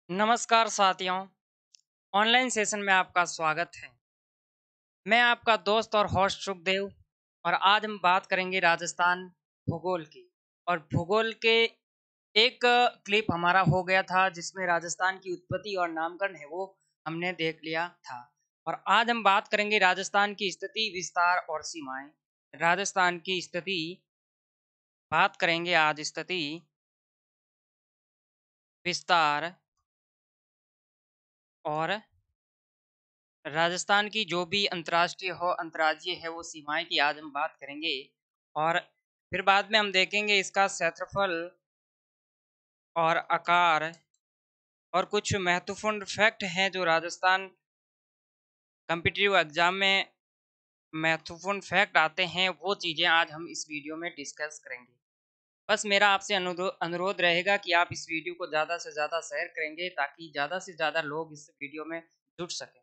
नमस्कार साथियों, online session में आपका स्वागत है। मैं आपका दोस्त और होस्ट सुखदेव और आज हम बात करेंगे राजस्थान भूगोल की। और भूगोल के एक क्लिप हमारा हो गया था जिसमें राजस्थान की उत्पत्ति और नामकरण है वो हमने देख लिया था। और आज हम बात करेंगे राजस्थान की स्थिति, विस्तार और सीमाएं। राजस्थान की स्थिति बात करेंगे आज, स्थिति, विस्तार और राजस्थान की जो भी अंतर्राष्ट्रीय हो, अंतर्राज्यीय है, वो सीमाएं की आज हम बात करेंगे। और फिर बाद में हम देखेंगे इसका क्षेत्रफल और आकार और कुछ महत्वपूर्ण फैक्ट हैं जो राजस्थान कॉम्पिटिटिव एग्जाम में महत्वपूर्ण फैक्ट आते हैं, वो चीज़ें आज हम इस वीडियो में डिस्कस करेंगे। बस मेरा आपसे अनुरोध रहेगा कि आप इस वीडियो को ज़्यादा से ज़्यादा शेयर करेंगे ताकि ज़्यादा से ज़्यादा लोग इस वीडियो में जुड़ सकें।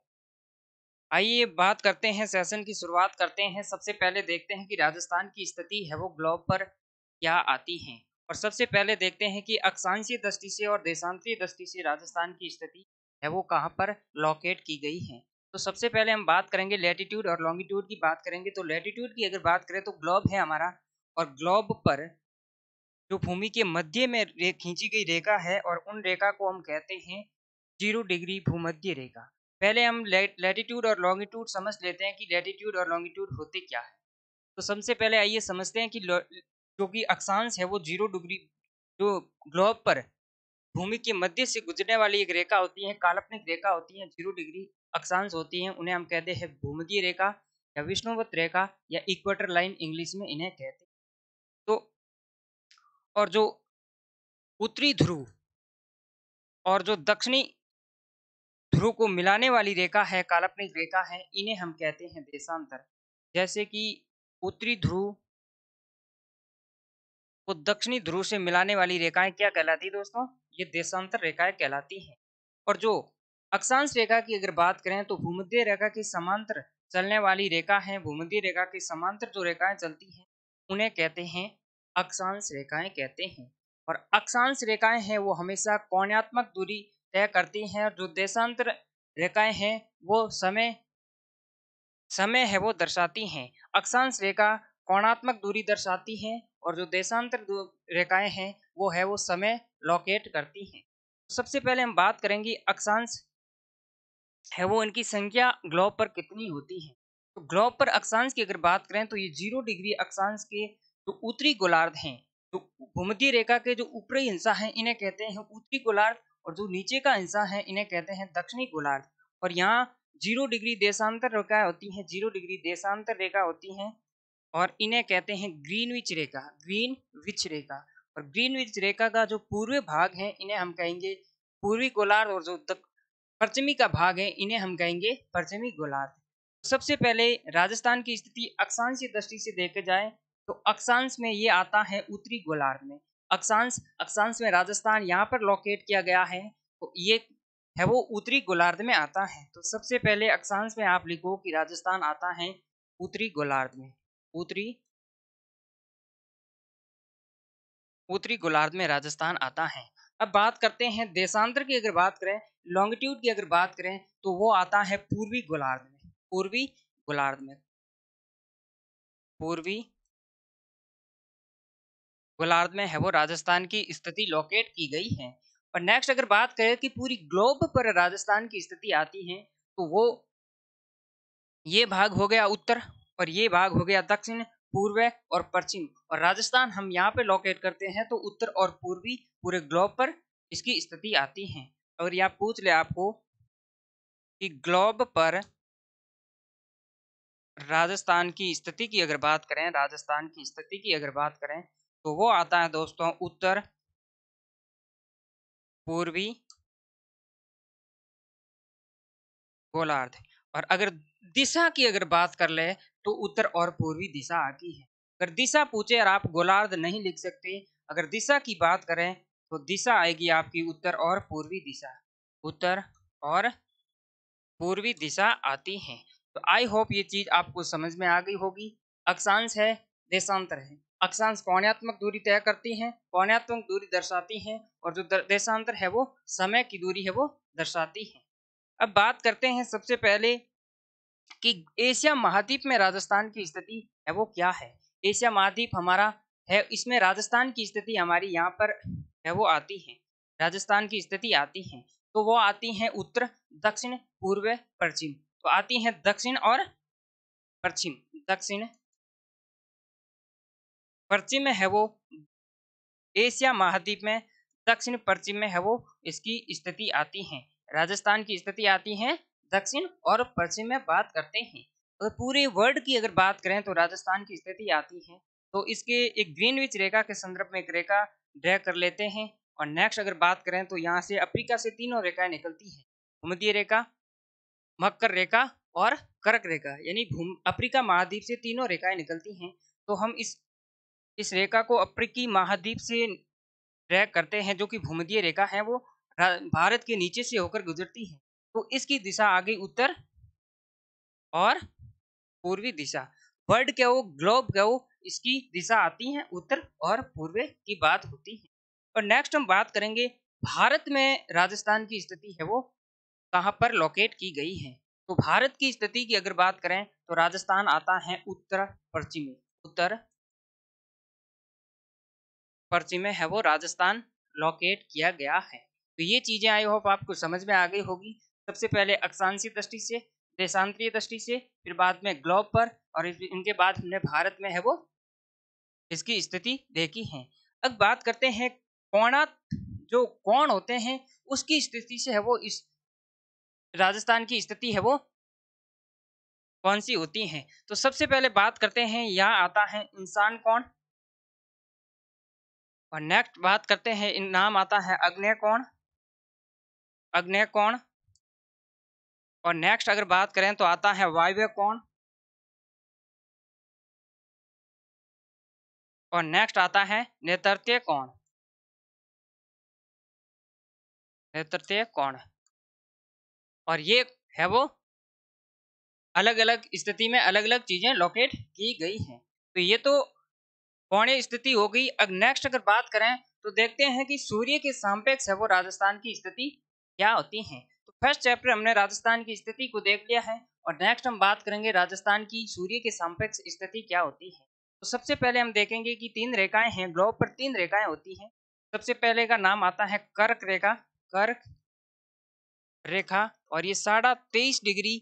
आइए बात करते हैं, सेशन की शुरुआत करते हैं। सबसे पहले देखते हैं कि राजस्थान की स्थिति है वो ग्लोब पर क्या आती है। और सबसे पहले देखते हैं कि अक्षांशीय दृष्टि से और देशांतरीय दृष्टि से राजस्थान की स्थिति है वो कहाँ पर लोकेट की गई है। तो सबसे पहले हम बात करेंगे लैटिट्यूड और लॉन्गिट्यूड की बात करेंगे। तो लैटिट्यूड की अगर बात करें तो ग्लोब है हमारा, और ग्लोब पर जो भूमि के मध्य में खींची गई रेखा है और उन रेखा को हम कहते हैं 0 डिग्री भूमध्य रेखा। पहले हम लैटिट्यूड और लॉन्गिट्यूड समझ लेते हैं कि लैटिट्यूड और लॉन्गिट्यूड होते क्या है। तो सबसे पहले आइए समझते हैं कि जो कि अक्षांश है वो 0 डिग्री, जो ग्लोब पर भूमि के मध्य से गुजरने वाली एक रेखा होती है, काल्पनिक रेखा होती है, 0 डिग्री अक्षांश होती है, उन्हें हम कहते हैं भूमध्य रेखा या विषुववृत्त रेखा या इक्वेटर लाइन इंग्लिश में इन्हें कहते हैं। तो और जो उत्तरी ध्रुव और जो दक्षिणी ध्रुव को मिलाने वाली रेखा है, काल्पनिक रेखा है, इन्हें हम कहते हैं देशांतर। जैसे कि उत्तरी ध्रुव को दक्षिणी ध्रुव से मिलाने वाली रेखाएं क्या कहलाती है दोस्तों? ये देशांतर रेखाएं कहलाती हैं। और जो अक्षांश रेखा की अगर बात करें तो भूमध्य रेखा के समांतर चलने वाली रेखा है, भूमध्य रेखा के समांतर जो रेखाएं चलती हैं उन्हें कहते हैं अक्षांश रेखाएं कहते हैं। और अक्षांश रेखाएं हैं वो हमेशा कोणात्मक दूरी तय करती हैं, और जो देशांतर रेखाएं हैं वो समय समय है वो दर्शाती हैं। अक्षांश रेखा कोणात्मक दूरी दर्शाती हैं और जो देशांतर रेखाएं हैं वो है वो समय लोकेट करती हैं। सबसे पहले हम बात करेंगे अक्षांश है वो इनकी संख्या ग्लोब पर कितनी होती है। तो ग्लोब पर अक्षांश की अगर बात करें तो ये 0 डिग्री अक्षांश के जो उत्तरी गोलार्ध हैं, जो भूमध्य रेखा के जो ऊपरी हिस्सा है इन्हें कहते हैं उत्तरी गोलार्ध, और जो नीचे का हिस्सा है इन्हें कहते हैं दक्षिणी गोलार्ध। और यहाँ 0 डिग्री देशांतर रेखा होती है, 0 डिग्री देशांतर रेखा होती है, और इन्हें कहते हैं ग्रीनविच रेखा, ग्रीनविच रेखा। और ग्रीनविच रेखा का जो पूर्वी भाग है इन्हें हम कहेंगे पूर्वी गोलार्ध, और जो पश्चिमी का भाग है इन्हें हम कहेंगे पश्चिमी गोलार्ध। सबसे पहले राजस्थान की स्थिति अक्षांशीय दृष्टि से देखे जाए तो अक्षांश में ये आता है उत्तरी गोलार्ध में। अक्षांश अक्षांश में राजस्थान यहाँ पर लोकेट किया गया है, तो ये है वो उत्तरी गोलार्ध में आता है। तो सबसे पहले अक्षांश में आप लिखो कि राजस्थान आता है उत्तरी गोलार्ध में, उत्तरी उत्तरी गोलार्ध में राजस्थान आता है। अब बात करते हैं देशांतर की अगर बात करें, लॉन्गिट्यूड की अगर बात करें तो वो आता है पूर्वी गोलार्ध में, पूर्वी गोलार्ध में, पूर्वी गोलार्ध में है वो राजस्थान की स्थिति लोकेट की गई है। और नेक्स्ट अगर बात करें कि पूरी ग्लोब पर राजस्थान की स्थिति आती है तो वो ये भाग हो गया उत्तर और ये भाग हो गया दक्षिण, पूर्व और पश्चिम। और राजस्थान हम यहाँ पे लोकेट करते हैं तो उत्तर और पूर्वी पूरे ग्लोब पर इसकी स्थिति आती है। और यह पूछ ले आपको कि ग्लोब पर राजस्थान की स्थिति की अगर बात करें, राजस्थान की स्थिति की अगर बात करें तो वो आता है दोस्तों उत्तर पूर्वी गोलार्ध। और अगर दिशा की अगर बात कर ले तो उत्तर और पूर्वी दिशा आती है। अगर दिशा पूछे और आप गोलार्ध नहीं लिख सकते, अगर दिशा की बात करें तो दिशा आएगी आपकी उत्तर और पूर्वी दिशा, उत्तर और पूर्वी दिशा आती है। तो आई होप ये चीज आपको समझ में आ गई होगी। अक्षांश है, देशांतर है। अक्षांश कोणात्मक दूरी तय करती हैं, कोणात्मक दूरी दर्शाती हैं, और जो देशांतर है वो समय की दूरी है वो दर्शाती है। अब बात करते हैं सबसे पहले कि एशिया महाद्वीप में राजस्थान की स्थिति है वो क्या है। एशिया महाद्वीप हमारा है, इसमें राजस्थान की स्थिति हमारी यहाँ पर है वो आती है, राजस्थान की स्थिति आती है। तो वो आती हैं उत्तर, दक्षिण, पूर्व, पश्चिम। तो आती हैं दक्षिण और पश्चिम। दक्षिण पश्चिम में है वो एशिया महाद्वीप में, दक्षिण पश्चिम में है वो इसकी स्थिति आती है, राजस्थान की स्थिति आती है दक्षिण और पश्चिम में। बात करते हैं अगर पूरे वर्ल्ड की अगर बात करें तो राजस्थान की स्थिति आती है। तो इसके एक ग्रीनविच रेखा के संदर्भ में एक रेखा ड्रैग कर लेते हैं। और नेक्स्ट अगर बात करें तो यहाँ से अफ्रीका से तीनों रेखाएं निकलती हैं, भूमध्य रेखा, मकर रेखा और कर्क रेखा, यानी अफ्रीका महाद्वीप से तीनों रेखाएं निकलती हैं। तो हम इस रेखा को अफ्रीकी महाद्वीप से ट्रैक करते हैं, जो कि भूमध्य रेखा है वो भारत के नीचे से होकर गुजरती है। तो इसकी दिशा आ गई उत्तर और पूर्वी दिशा। वर्ल्ड क्या हो, ग्लोब क्या हो, इसकी दिशा आती है उत्तर और पूर्व की बात होती है। और नेक्स्ट हम बात करेंगे भारत में राजस्थान की स्थिति है वो कहाँ पर लोकेट की गई है। तो भारत की स्थिति की अगर बात करें तो राजस्थान आता है उत्तर पश्चिम में, उत्तर पश्चिम में है वो राजस्थान लोकेट किया गया है। तो ये चीजें आई होप आपको समझ में आ गई होगी। सबसे पहले अक्षांशीय दृष्टि से, देशांतरीय दृष्टि से, फिर बाद में ग्लोब पर, और इनके बाद हमने भारत में है वो इसकी स्थिति देखी है। अब बात करते हैं कोणा, जो कोण होते हैं उसकी स्थिति से है वो इस राजस्थान की स्थिति है वो कौन सी होती है। तो सबसे पहले बात करते हैं, यहाँ आता है इंसान कोण, और नेक्स्ट बात करते हैं नाम आता है अग्नेय कोण, अग्नेय कोण। और नेक्स्ट अगर बात करें तो आता है वायव्य कोण, और नेक्स्ट आता है नेतृत्वीय कोण, नेतृत्वीय कोण। और ये है वो अलग अलग स्थिति में अलग अलग चीजें लोकेट की गई हैं। तो ये तो कोणीय स्थिति हो गई। अब नेक्स्ट अगर बात करें तो देखते हैं कि सूर्य के सापेक्ष है वो राजस्थान की स्थिति क्या होती है। तो फर्स्ट चैप्टर हमने राजस्थान की स्थिति को देख लिया है, और नेक्स्ट हम बात करेंगे राजस्थान की सूर्य के सापेक्ष स्थिति क्या होती है। तो सबसे पहले हम देखेंगे कि तीन रेखाएं हैं, ग्लोब पर तीन रेखाएं होती हैं। सबसे पहले का नाम आता है कर्क रेखा, कर्क रेखा, और ये 23.5 डिग्री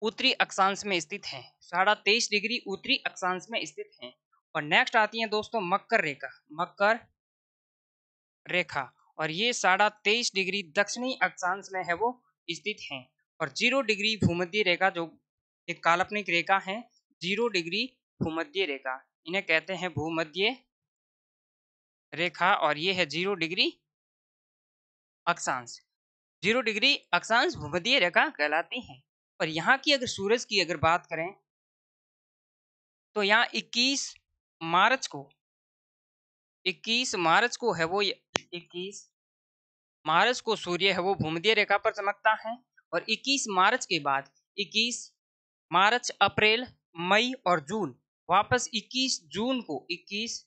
उत्तरी अक्षांश में स्थित है, 23.5 डिग्री उत्तरी अक्षांश में स्थित है। और नेक्स्ट आती है दोस्तों मकर रेखा, मकर रेखा, और ये 23.5 डिग्री दक्षिणी अक्षांश में है वो स्थित है। और 0 डिग्री भूमध्य रेखा, जो एक काल्पनिक रेखा है, 0 डिग्री भूमध्य रेखा, इन्हें कहते हैं भूमध्य रेखा, और ये है 0 डिग्री अक्षांश, 0 डिग्री अक्षांश भूमध्य रेखा कहलाती है। और यहाँ की अगर सूरज की अगर बात करें तो यहाँ 21 मार्च को, 21 मार्च को है वो 21 मार्च को सूर्य है वो भूमध्य रेखा पर चमकता है। और 21 मार्च के बाद 21 मार्च, अप्रैल, मई और जून, वापस 21 जून को, 21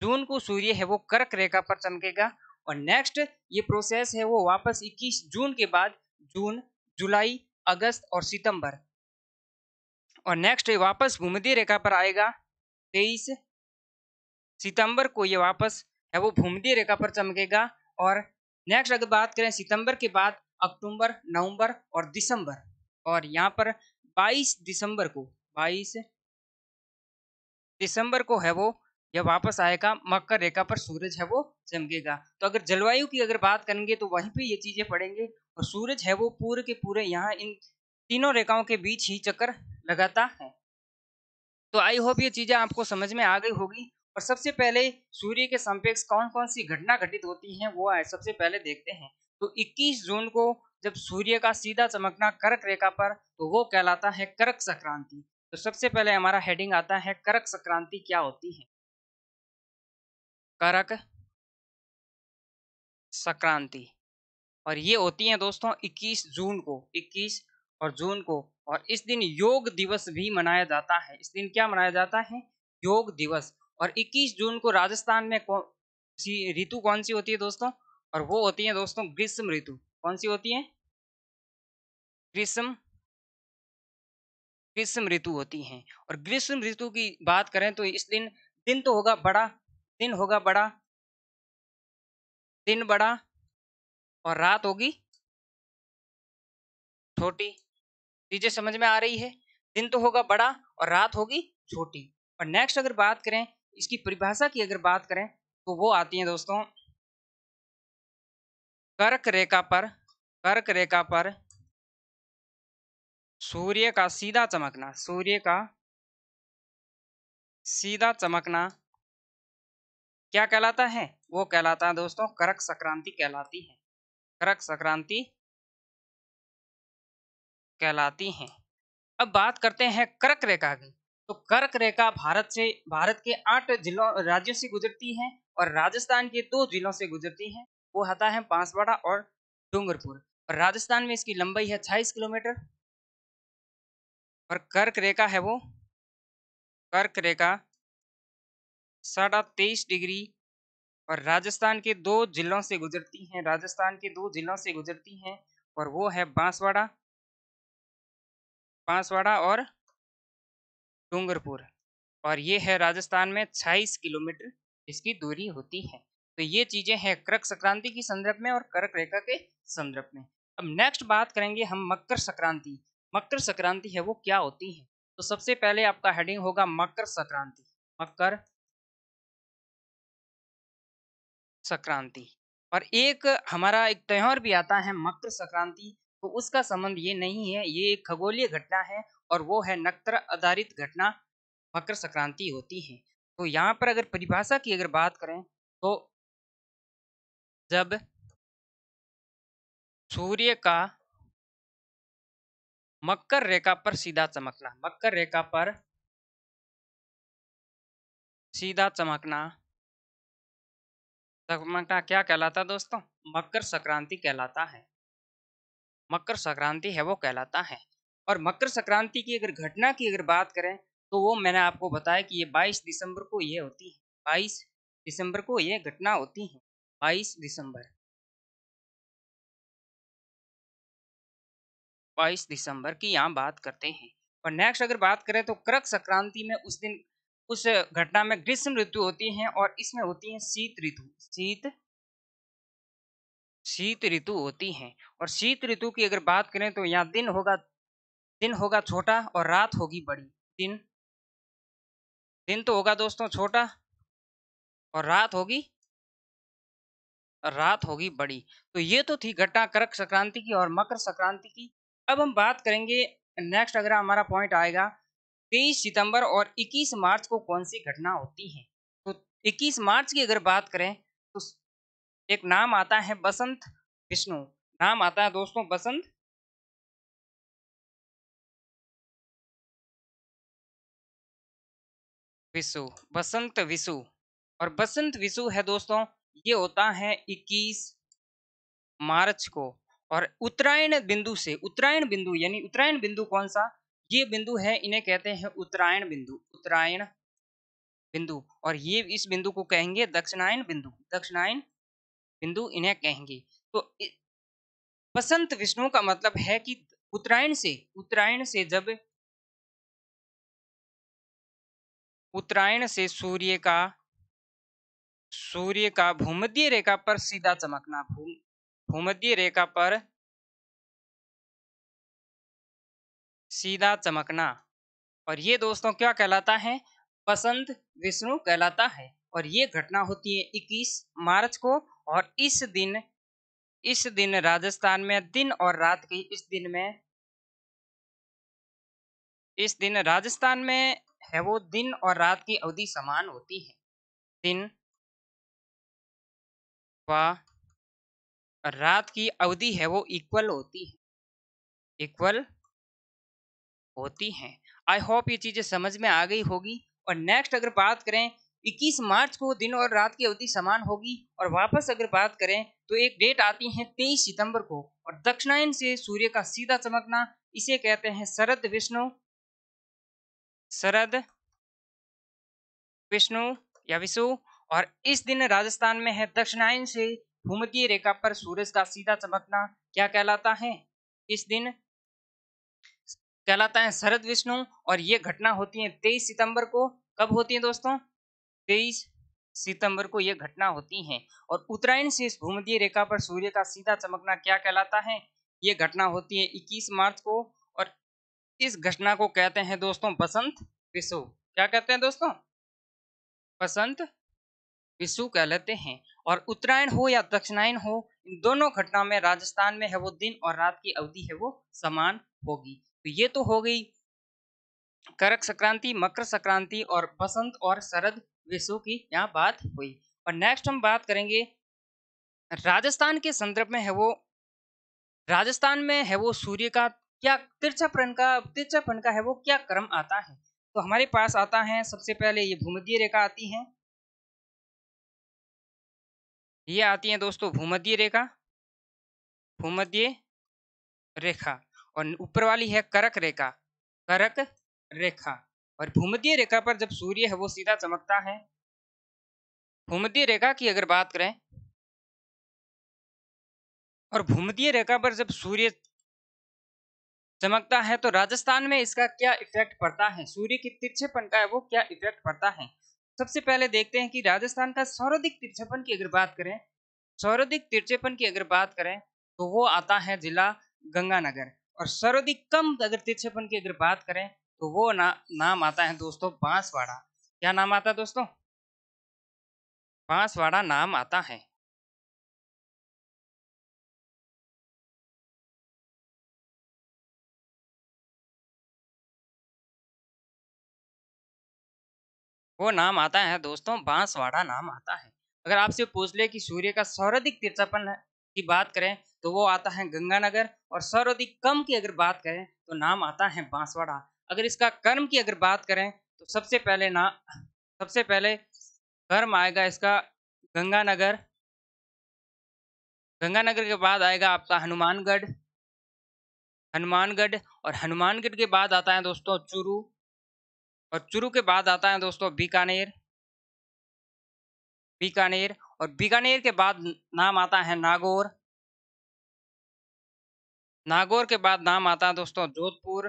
जून को सूर्य है वो कर्क रेखा पर चमकेगा। और नेक्स्ट ये प्रोसेस है वो वापस 21 जून के बाद जून, जुलाई, अगस्त और सितंबर, और नेक्स्ट वापस भूमध्य रेखा पर आएगा 23 सितंबर को, ये वापस है वो भूमध्य रेखा पर चमकेगा। और नेक्स्ट अगर बात करें सितंबर के बाद अक्टूबर, नवंबर और दिसंबर, और यहाँ पर 22 दिसंबर को, 22 दिसंबर को है वो यह वापस आएगा, मकर रेखा पर सूरज है वो चमकेगा। तो अगर जलवायु की अगर बात करेंगे तो वहीं पे ये चीजें पड़ेंगे। और सूरज है वो पूरे के पूरे यहाँ इन तीनों रेखाओं के बीच ही चक्कर लगाता है। तो आई होप ये चीजें आपको समझ में आ गई होगी। और सबसे पहले सूर्य के सापेक्ष कौन कौन सी घटना घटित होती हैं वो है सबसे पहले देखते हैं। तो 21 जून को जब सूर्य का सीधा चमकना कर्क रेखा पर, तो वो कहलाता है कर्क संक्रांति। तो सबसे पहले हमारा हेडिंग आता है कर्क संक्रांति क्या होती है। कर्क संक्रांति, और ये होती है दोस्तों 21 जून को, 21 और जून को। और इस दिन योग दिवस भी मनाया जाता है। इस दिन क्या मनाया जाता है, योग दिवस। और 21 जून को राजस्थान में ऋतु कौन सी होती है दोस्तों? और वो होती है दोस्तों ग्रीष्म ऋतु। कौन सी होती है? ग्रीष्म ऋतु होती है। और ग्रीष्म ऋतु की बात करें तो इस दिन तो होगा बड़ा, दिन होगा बड़ा, दिन बड़ा और रात होगी छोटी। चीजें समझ में आ रही है? दिन तो होगा बड़ा और रात होगी छोटी। और नेक्स्ट अगर बात करें इसकी परिभाषा की, अगर बात करें तो वो आती है दोस्तों कर्क रेखा पर सूर्य का सीधा चमकना, सूर्य का सीधा चमकना क्या कहलाता है? वो कहलाता है दोस्तों कर्क संक्रांति कहलाती है। कर्क संक्रांति कहलाती है। अब बात करते हैं कर्क रेखा की। तो कर्क रेखा भारत के 8 जिलों राज्यों से गुजरती है और राजस्थान के 2 जिलों से गुजरती है। वो आता है बांसवाड़ा और डूंगरपुर। और राजस्थान में इसकी लंबाई है 26 किलोमीटर। और कर्क रेखा है वो, कर्क रेखा 23.5 डिग्री और राजस्थान के 2 जिलों से गुजरती है, राजस्थान के 2 जिलों से गुजरती है। और वो है बांसवाड़ा और डूंगरपुर। और ये है राजस्थान में 26 किलोमीटर इसकी दूरी होती है। तो ये चीजें हैं कर्क संक्रांति की संदर्भ में और कर्क रेखा के संदर्भ में। अब नेक्स्ट बात करेंगे हम मकर संक्रांति। मकर संक्रांति है वो क्या होती है? तो सबसे पहले आपका हेडिंग होगा मकर संक्रांति। मकर संक्रांति। और एक हमारा एक त्योहार भी आता है मकर संक्रांति। तो उसका संबंध ये नहीं है, ये एक खगोलीय घटना है और वो है नक्षत्र आधारित घटना मकर संक्रांति होती है। तो यहाँ पर अगर परिभाषा की अगर बात करें तो जब सूर्य का मकर रेखा पर सीधा चमकना, मकर रेखा पर सीधा चमकना क्या कहलाता है दोस्तों? मकर संक्रांति कहलाता है। मकर संक्रांति है वो कहलाता है। और मकर संक्रांति की अगर घटना की अगर बात करें तो वो मैंने आपको बताया कि ये 22 दिसंबर को ये होती है। 22 दिसंबर को ये घटना होती है। 22 दिसंबर की यहाँ बात करते हैं। और नेक्स्ट अगर बात करें तो कर्क संक्रांति में उस दिन उस घटना में ग्रीष्म ऋतु होती है और इसमें होती है शीत ऋतु। शीत ऋतु होती है। और शीत ऋतु की अगर बात करें तो यहाँ दिन होगा छोटा और रात होगी बड़ी। दिन तो होगा दोस्तों छोटा और रात होगी बड़ी। तो ये तो थी घटना कर्क संक्रांति की और मकर संक्रांति की। अब हम बात करेंगे नेक्स्ट, अगर हमारा पॉइंट आएगा 23 सितंबर और 21 मार्च को कौन सी घटना होती है? तो 21 मार्च की अगर बात करें तो एक नाम आता है बसंत विष्णु। नाम आता है दोस्तों बसंत विषु। और बसंत विषु है दोस्तों, ये होता है 21 मार्च को। और उत्तरायण बिंदु यानी उत्तरायण बिंदु कौन सा? ये बिंदु है, इन्हें कहते हैं उत्तरायण बिंदु। और ये इस बिंदु को कहेंगे दक्षिणायन बिंदु इन्हें कहेंगे। तो बसंत विष्णु का मतलब है कि उत्तरायण से जब उत्तरायण से सूर्य का भूमध्य रेखा पर सीधा चमकना, भूमध्य रेखा पर सीधा चमकना। और ये दोस्तों क्या कहलाता है? बसंत विष्णु कहलाता है। और ये घटना होती है 21 मार्च को। और इस दिन राजस्थान में दिन और रात की इस दिन राजस्थान में है वो दिन और रात की अवधि समान होती है। दिन व रात की अवधि है वो इक्वल होती है। आई होप ये चीजें समझ में आ गई होगी। और नेक्स्ट अगर बात करें 21 मार्च को दिन और रात की अवधि समान होगी। और वापस अगर बात करें तो एक डेट आती है 23 सितंबर को और दक्षिणायन से सूर्य का सीधा चमकना, इसे कहते हैं शरद विष्णु या विषुव। और इस दिन राजस्थान में है दक्षिणायन से भूमध्य रेखा पर सूरज का सीधा चमकना क्या कहलाता है? इस दिन कहलाता है शरद विष्णु। और ये घटना होती है 23 सितंबर को। कब होती है दोस्तों? 23 सितंबर को ये घटना होती है। और उत्तरायण से इस भूमध्य रेखा पर सूर्य का सीधा चमकना क्या कहलाता है? ये घटना होती है 21 मार्च को। और इस घटना को कहते हैं दोस्तों बसंत विषुव। क्या कहते हैं दोस्तों? बसंत विषुव कहलाते हैं। और उत्तरायण हो या दक्षिणायन हो, इन दोनों घटना में राजस्थान में है वो दिन और रात की अवधि है वो समान होगी। तो ये तो हो गई करक संक्रांति, मकर संक्रांति और बसंत और शरद विषुव की यहाँ बात हुई। और नेक्स्ट हम बात करेंगे राजस्थान के संदर्भ में है वो, राजस्थान में है वो सूर्य का क्या तिरछापन का है वो क्या क्रम आता है? तो हमारे पास आता है सबसे पहले ये भूमध्य रेखा आती है। ये आती है दोस्तों भूमध्य रेखा, भूमध्य रेखा। और ऊपर वाली है करक रेखा, करक रेखा। और भूमध्य रेखा पर जब सूर्य है वो सीधा चमकता है, भूमध्य रेखा की अगर बात करें, और भूमध्य रेखा पर जब सूर्य चमकता है तो राजस्थान में इसका क्या इफेक्ट पड़ता है? सूर्य की तिरछेपन का है वो क्या इफेक्ट पड़ता है? सबसे पहले देखते हैं कि राजस्थान का सर्वाधिक तिरछेपन की अगर बात करें, सर्वाधिक तिरछेपन की अगर बात करें तो वो आता है जिला गंगानगर। और सर्वाधिक कम अगर तिरछेपन की अगर बात करें तो वो नाम आता है दोस्तों बांसवाड़ा। क्या नाम आता है दोस्तों? बांसवाड़ा नाम आता है। वो नाम आता है दोस्तों बांसवाड़ा नाम आता है। अगर आपसे पूछ ले कि सूर्य का सर्वाधिक तिरछापन की बात करें तो वो आता है गंगानगर। और सर्वाधिक कम की अगर बात करें तो नाम आता है बांसवाड़ा। अगर इसका कर्म की अगर बात करें तो सबसे पहले कर्म आएगा इसका गंगानगर। गंगानगर के बाद आएगा आपका हनुमानगढ़, हनुमानगढ़। और हनुमानगढ़ के बाद आता है दोस्तों चूरू। और चूरू के बाद आता है दोस्तों बीकानेर, बीकानेर। और बीकानेर के बाद नाम आता है नागौर, नागौर के बाद नाम आता है दोस्तों जोधपुर।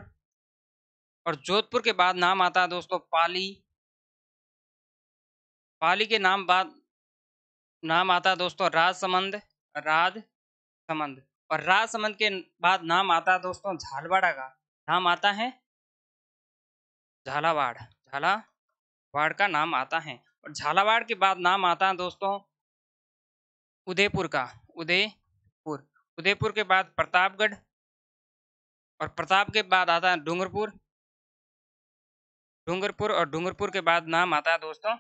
और जोधपुर के बाद नाम आता है दोस्तों पाली, पाली के नाम आता है दोस्तों राजसमंद, राजसमंद। और राजसमंद के बाद नाम आता है दोस्तों झालवाड़ा का, नाम आता है झालावाड़, झालावाड़ का नाम आता है। और झालावाड़ के बाद नाम आता है दोस्तों उदयपुर का, उदयपुर। उदयपुर के बाद प्रतापगढ़। और प्रताप के बाद आता है डूंगरपुर, डूंगरपुर। और डूंगरपुर के बाद नाम आता है दोस्तों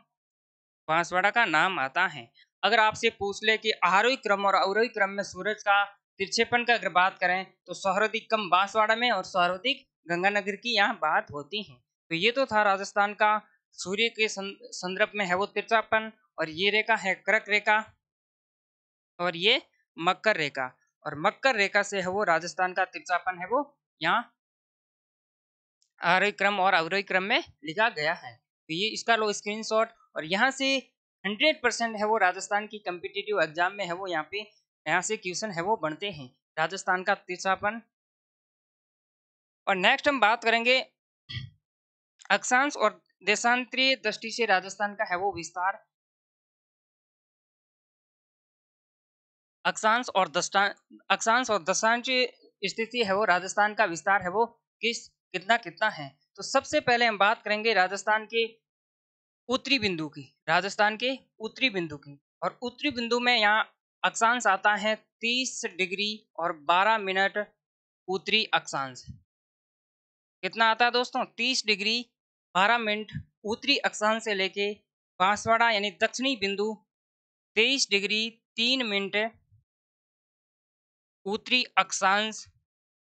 बांसवाड़ा का नाम आता है। अगर आपसे पूछ ले कि आरोही क्रम और अवरोही क्रम में सूरज का तिरछेपन का अगर बात करें तो सर्वाधिक कम बांसवाड़ा में और सर्वाधिक गंगानगर की यहाँ बात होती है। तो ये तो था राजस्थान का सूर्य के संदर्भ में है वो तिरछापन। और ये रेखा है कर्क रेखा और ये मकर रेखा। और मकर रेखा से है वो राजस्थान का तिरछापन है वो यहाँ आरोही क्रम और अवरोही क्रम में लिखा गया है। तो ये इसका लो स्क्रीनशॉट। और यहाँ से 100% है वो राजस्थान की कम्पिटिटिव एग्जाम में है वो यहाँ से क्वेश्चन है वो बनते हैं राजस्थान का तिरछापन। और नेक्स्ट हम बात करेंगे अक्षांश और देशांतरीय दृष्टि से राजस्थान का है वो विस्तार। अक्षांश और दशांशीय स्थिति है वो राजस्थान का विस्तार है वो कितना कितना है। तो सबसे पहले हम बात करेंगे राजस्थान के उत्तरी बिंदु की, राजस्थान के उत्तरी बिंदु की। और उत्तरी बिंदु में यहाँ अक्षांश आता है 30 डिग्री और 12 मिनट उत्तरी अक्षांश। कितना आता है दोस्तों? 30 डिग्री 12 मिनट उत्तरी अक्षांश से लेके बांसवाड़ा यानी दक्षिणी बिंदु 23 डिग्री 3 मिनट उत्तरी अक्षांश,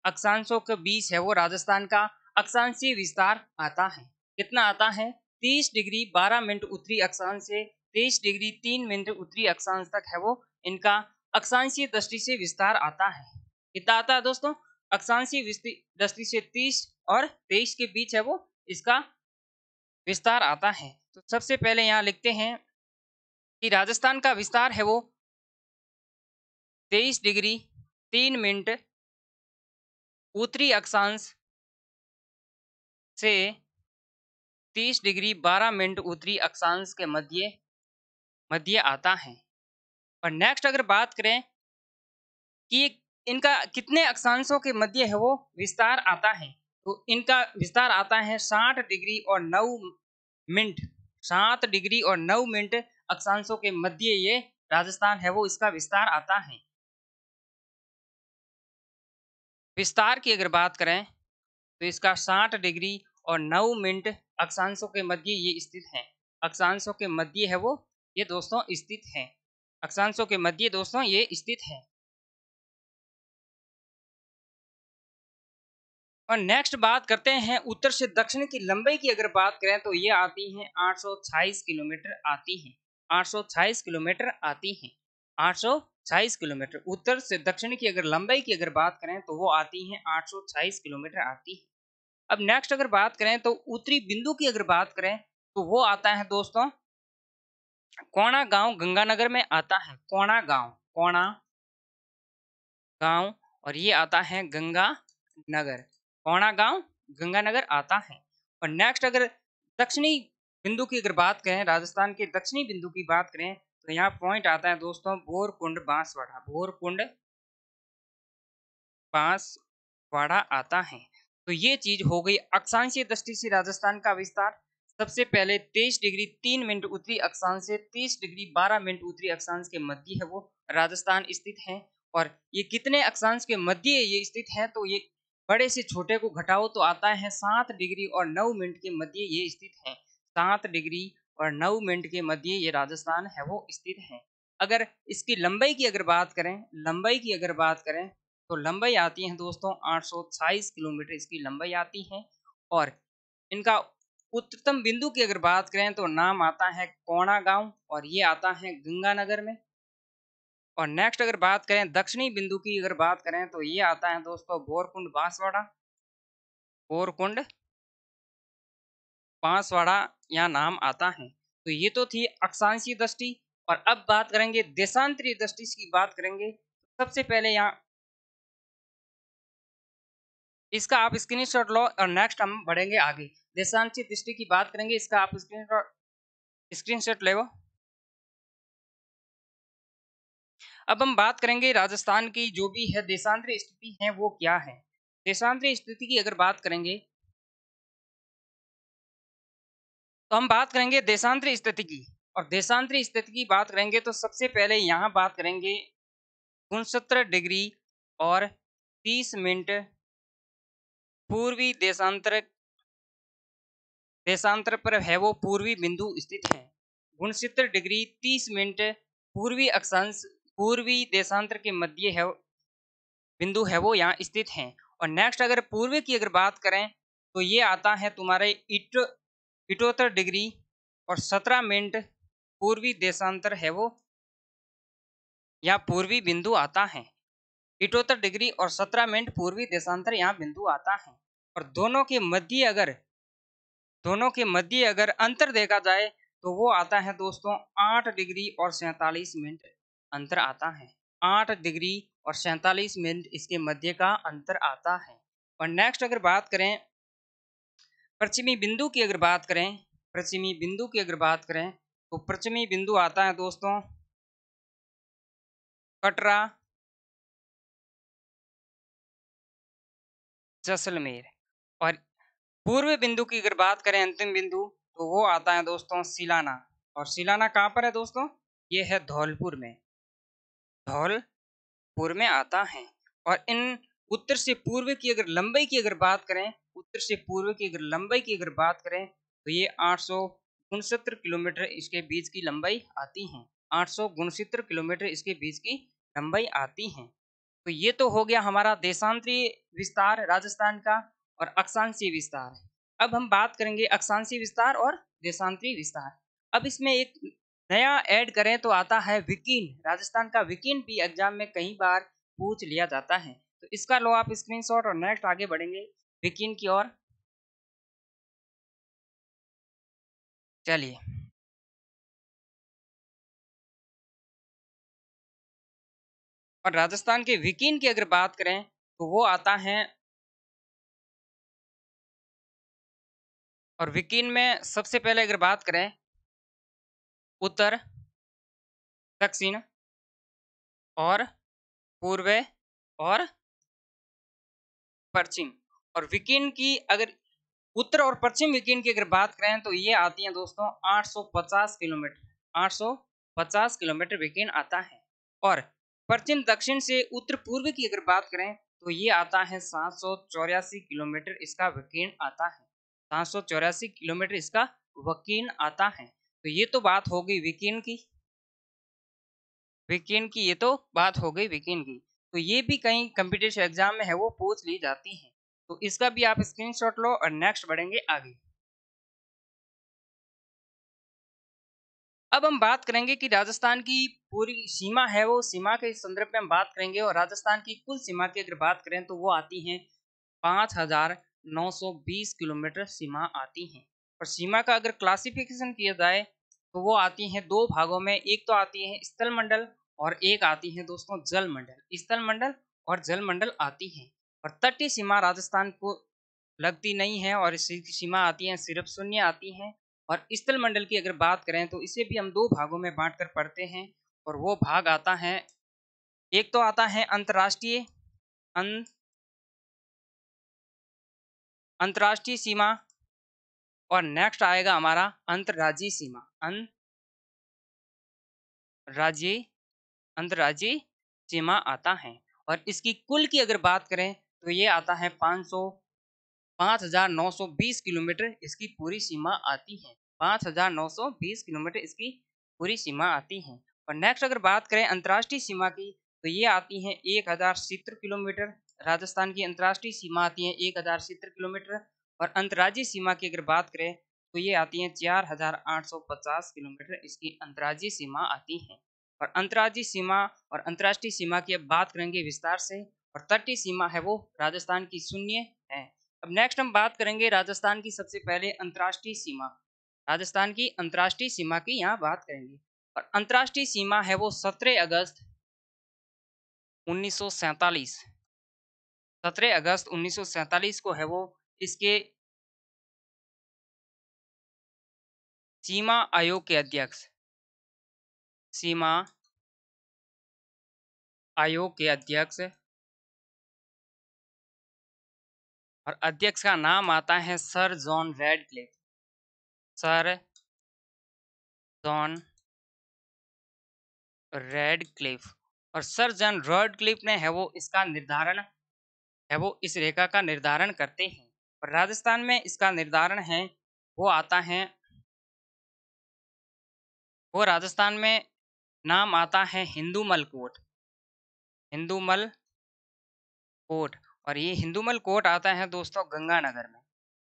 अक्षांशों के बीच है वो राजस्थान का अक्षांशीय विस्तार आता है। कितना आता है? 30 डिग्री 12 मिनट उत्तरी अक्षांश से 23 डिग्री 3 मिनट उत्तरी अक्षांश तक है वो इनका अक्षांशीय दृष्टि से विस्तार आता है। कितना आता है दोस्तों? अक्षांशीय दृष्टि से 30 और 23 के बीच है वो इसका विस्तार आता है। तो सबसे पहले यहाँ लिखते हैं कि राजस्थान का विस्तार है वो 23 डिग्री 3 मिनट उत्तरी अक्षांश से 30 डिग्री 12 मिनट उत्तरी अक्षांश के मध्य मध्य आता है। और नेक्स्ट अगर बात करें कि इनका कितने अक्षांशों के मध्य है वो विस्तार आता है, तो इनका विस्तार आता है 60 डिग्री और 9 मिनट, 7 डिग्री और 9 मिनट अक्षांशों के मध्य ये राजस्थान है वो इसका विस्तार आता है। विस्तार की अगर बात करें तो इसका 60 डिग्री और 9 मिनट अक्षांशों के मध्य ये स्थित है। अक्षांशों के मध्य है वो ये दोस्तों स्थित है। अक्षांशों के मध्य दोस्तों ये स्थित है। और नेक्स्ट बात करते हैं उत्तर से दक्षिण की लंबाई की अगर बात करें तो ये आती है 826 किलोमीटर आती है। 826 किलोमीटर आती है। 826 किलोमीटर उत्तर से दक्षिण की अगर लंबाई की अगर बात करें तो वो आती है 826 किलोमीटर आती है। अब नेक्स्ट अगर बात करें तो उत्तरी बिंदु की अगर बात करें तो वो आता है दोस्तों कोणा गांव गंगानगर में आता है। कोणा गांव, कोणा गांव और ये आता है गंगा नगर। कोणा गांव गंगानगर आता है। और नेक्स्ट अगर दक्षिणी बिंदु की अगर बात करें, राजस्थान के दक्षिणी बिंदु की बात करें तो यहाँ पॉइंट आता है दोस्तों बोरकुंड बांसवाड़ा। बोरकुंड बांसवाड़ा आता है। तो ये चीज हो गई अक्षांशीय दृष्टि से राजस्थान का विस्तार। सबसे पहले 23 डिग्री 3 मिनट उत्तरी अक्षांश से 30 डिग्री 12 मिनट उत्तरी अक्षांश के मध्य है वो राजस्थान स्थित है। और ये कितने अक्षांश के मध्य ये स्थित है, तो ये बड़े से छोटे को घटाओ तो आता है 7 डिग्री और 9 मिनट के मध्य ये स्थित है। 7 डिग्री और 9 मिनट के मध्य ये राजस्थान है वो स्थित है। अगर इसकी लंबाई की अगर बात करें, लंबाई की अगर बात करें तो लंबाई आती है दोस्तों 826 किलोमीटर इसकी लंबाई आती है। और इनका उच्चतम बिंदु की अगर बात करें तो नाम आता है कोणा गांव और ये आता है गंगानगर में। और नेक्स्ट अगर बात करें दक्षिणी बिंदु की अगर बात करें तो ये आता है दोस्तों बोरकुंड बांसवाड़ा। बोरकुंड बांसवाड़ा यहाँ नाम आता है। तो ये तो थी अक्षांशीय दृष्टि। और अब बात करेंगे देशांतरीय दृष्टि की बात करेंगे। सबसे पहले यहाँ इसका आप स्क्रीनशॉट लो और नेक्स्ट हम बढ़ेंगे आगे। देशांतरीय दृष्टि की बात करेंगे, इसका आप स्क्रीनशॉट ले। अब हम बात करेंगे राजस्थान की जो भी है देशांतरीय स्थिति है वो क्या है। देशांतरीय स्थिति की अगर बात करेंगे तो हम बात करेंगे देशांतरीय स्थिति की। और देशांतरीय स्थिति की बात करेंगे तो सबसे पहले यहाँ बात करेंगे 69 डिग्री और 30 मिनट पूर्वी देशांतर देशांतर पर है वो पूर्वी बिंदु स्थित है। 69 डिग्री 30 मिनट पूर्वी अक्षांश पूर्वी देशांतर के मध्य है बिंदु है वो यहाँ स्थित है। और नेक्स्ट अगर पूर्वी की अगर बात करें तो ये आता है तुम्हारे 78 डिग्री और 17 मिनट पूर्वी देशांतर है वो यहाँ पूर्वी बिंदु आता है। 78 डिग्री और 17 मिनट पूर्वी देशांतर यहाँ बिंदु आता है। और दोनों के मध्य अगर अंतर देखा जाए तो वो आता है दोस्तों 8 डिग्री और 47 मिनट अंतर आता है। 8 डिग्री और 47 मिनट इसके मध्य का अंतर आता है। और नेक्स्ट अगर बात करें पश्चिमी बिंदु की अगर बात करें, पश्चिमी बिंदु की अगर बात करें तो पश्चिमी बिंदु आता है दोस्तों कटरा जैसलमेर। और पूर्व बिंदु की अगर बात करें अंतिम बिंदु तो वो आता है दोस्तों सिलाना। और सिलाना कहाँ पर है दोस्तों, ये है धौलपुर में, धौलपुर में आता है। और इन उत्तर से पूर्व की अगर लंबाई की अगर बात करें, उत्तर से पूर्व की अगर लंबाई की अगर बात करें तो ये 869 किलोमीटर इसके बीच की लंबाई आती है। 869 किलोमीटर इसके बीच की लंबाई आती है। तो ये तो हो गया हमारा देशांतरीय विस्तार राजस्थान का और अक्षांशीय विस्तार। अब हम बात करेंगे अक्षांशीय विस्तार और देशांतरीय विस्तार। अब इसमें एक नया ऐड करें तो आता है विकीर्ण। राजस्थान का विकीर्ण भी एग्जाम में कई बार पूछ लिया जाता है। तो इसका लो आप स्क्रीनशॉट और नेक्स्ट आगे बढ़ेंगे विकीर्ण की ओर। चलिए, और राजस्थान के विकीन की अगर बात करें तो वो आता है, और विकीन में सबसे पहले अगर बात करें उत्तर, दक्षिण और पूर्व और पश्चिम। और विकीन की अगर उत्तर और पश्चिम विकीन की अगर बात करें तो ये आती है दोस्तों 850 किलोमीटर, 850 किलोमीटर विकीन आता है। और पश्चिम दक्षिण से उत्तर पूर्व की अगर बात करें तो ये आता है 784 किलोमीटर इसका विकीर्ण आता है, 784 किलोमीटर इसका विकीर्ण आता है। तो ये तो बात हो गई विकीर्ण की, विकीर्ण की ये तो बात हो गई विकीर्ण की। तो ये भी कहीं कंपटीशन एग्जाम में है वो पूछ ली जाती है, तो इसका भी आप स्क्रीनशॉट लो और नेक्स्ट बढ़ेंगे आगे। अब हम बात करेंगे कि राजस्थान की पूरी सीमा है वो सीमा के संदर्भ में हम बात करेंगे, और राजस्थान की कुल सीमा की अगर बात करें तो वो आती है 5,920 किलोमीटर सीमा आती है। और सीमा का अगर क्लासिफिकेशन किया जाए तो वो आती है दो भागों में, एक तो आती है स्थल मंडल और एक आती है दोस्तों जल मंडल। स्थल मंडल और जल मंडल आती है। और तटीय सीमा राजस्थान को लगती नहीं है, और इसकी सीमा आती है सिर्फ शून्य आती है। और स्थल मंडल की अगर बात करें तो इसे भी हम दो भागों में बांटकर पढ़ते हैं, और वो भाग आता है, एक तो आता है अंतर्राष्ट्रीय अंतर्राष्ट्रीय सीमा, और नेक्स्ट आएगा हमारा अंतर्राज्यीय सीमा, राज्य अंतर्राज्यीय सीमा आता है। और इसकी कुल की अगर बात करें तो ये आता है 5,920 किलोमीटर इसकी पूरी सीमा आती है, 5,920 किलोमीटर इसकी पूरी सीमा आती है। और नेक्स्ट अगर बात करें अंतर्राष्ट्रीय सीमा की तो ये आती है 1,070 किलोमीटर, राजस्थान की अंतर्राष्ट्रीय सीमा आती है 1,070 किलोमीटर। और अंतर्राज्यीय सीमा की अगर बात करें तो ये आती है 4,850 किलोमीटर इसकी अंतर्राज्यीय सीमा आती है। और अंतर्राज्यीय सीमा और अंतर्राष्ट्रीय सीमा की अब बात करेंगे विस्तार से। और तटीय सीमा है वो राजस्थान की शून्य है। अब नेक्स्ट हम बात करेंगे राजस्थान की सबसे पहले अंतर्राष्ट्रीय सीमा, राजस्थान की अंतर्राष्ट्रीय सीमा की यहाँ बात करेंगे। और अंतर्राष्ट्रीय सीमा है वो 17 अगस्त 1947, 17 अगस्त 1947 को है वो इसके सीमा आयोग के अध्यक्ष, सीमा आयोग के अध्यक्ष, और अध्यक्ष का नाम आता है Sir John Radcliffe, Sir John Radcliffe. और सर जॉन रेडक्लिफ ने है वो इसका निर्धारण है वो इस रेखा का निर्धारण करते हैं। और राजस्थान में इसका निर्धारण है वो आता है, वो राजस्थान में नाम आता है हिंदूमल कोट, हिंदूमल कोट। और ये हिंदूमल कोट आता है दोस्तों गंगानगर में,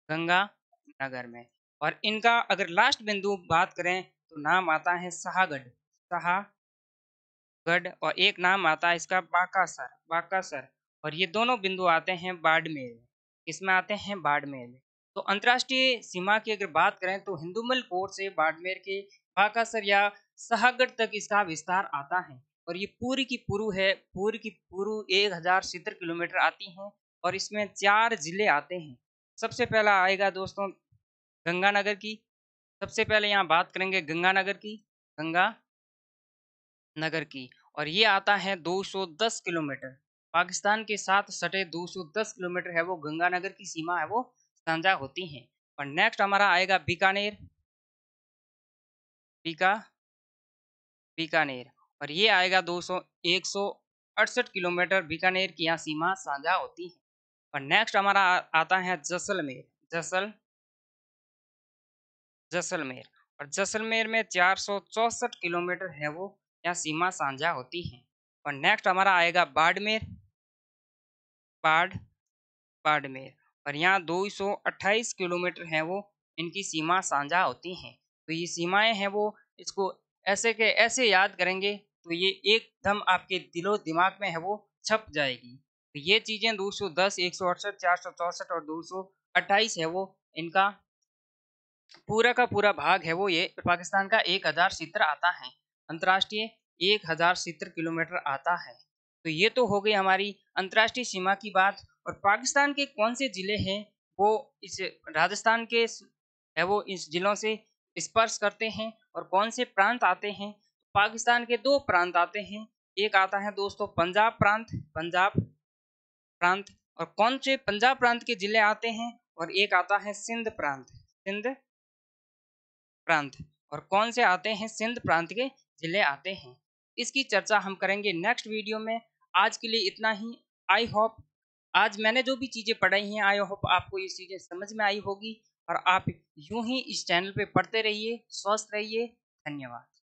गंगानगर में। और इनका अगर लास्ट बिंदु बात करें तो नाम आता है शाहगढ़, शाहगढ़। और एक नाम आता है इसका बाकासर, बाकासर। और ये दोनों बिंदु आते हैं बाड़मेर में, इसमें आते हैं बाड़मेर में। तो अंतर्राष्ट्रीय सीमा की अगर बात करें तो हिंदूमल कोट से बाड़मेर के बाकासर या शाहगढ़ तक इसका विस्तार आता है। और ये पूरी की पूरी है, पूरी की पूरी 1,070 किलोमीटर आती है। और इसमें 4 जिले आते हैं। सबसे पहला आएगा दोस्तों गंगानगर की, सबसे पहले यहाँ बात करेंगे गंगानगर की, गंगानगर की। और ये आता है 210 किलोमीटर, पाकिस्तान के साथ सटे 210 किलोमीटर है वो गंगानगर की सीमा है वो साझा होती है। और नेक्स्ट हमारा आएगा बीकानेर, बीका बीकानेर। और ये आएगा 168 किलोमीटर बीकानेर की यहाँ सीमा साझा होती है। और नेक्स्ट हमारा आता है जैसलमेर, जैसलमेर। और जैसलमेर में 464 किलोमीटर है वो यहाँ सीमा साझा होती है। और नेक्स्ट हमारा आएगा बाड़मेर, बाड़मेर। और यहाँ 228 किलोमीटर है वो इनकी सीमा साझा होती हैं। तो ये सीमाएं हैं वो इसको ऐसे के ऐसे याद करेंगे तो ये एकदम आपके दिलो दिमाग में है वो छप जाएगी। तो ये चीज़ें 210, 168, 464 और 228 है वो इनका पूरा का पूरा भाग है वो ये पाकिस्तान का 1000 क्षेत्र आता है, अंतर्राष्ट्रीय 1000 क्षेत्र किलोमीटर आता है। तो ये तो हो गई हमारी अंतर्राष्ट्रीय सीमा की बात। और पाकिस्तान के कौन से जिले हैं वो इस राजस्थान के है वो इस जिलों से स्पर्श करते हैं, और कौन से प्रांत आते हैं। पाकिस्तान के दो प्रांत आते हैं, एक आता है दोस्तों पंजाब प्रांत, पंजाब प्रांत, और कौन से पंजाब प्रांत के जिले आते हैं, और एक आता है सिंध प्रांत, सिंध प्रांत, और कौन से आते हैं सिंध प्रांत के जिले आते हैं। इसकी चर्चा हम करेंगे नेक्स्ट वीडियो में। आज के लिए इतना ही। आई होप आज मैंने जो भी चीज़ें पढ़ाई हैं, आई होप आपको ये चीज़ें समझ में आई होगी, और आप यूं ही इस चैनल पे पढ़ते रहिए, स्वस्थ रहिए। धन्यवाद।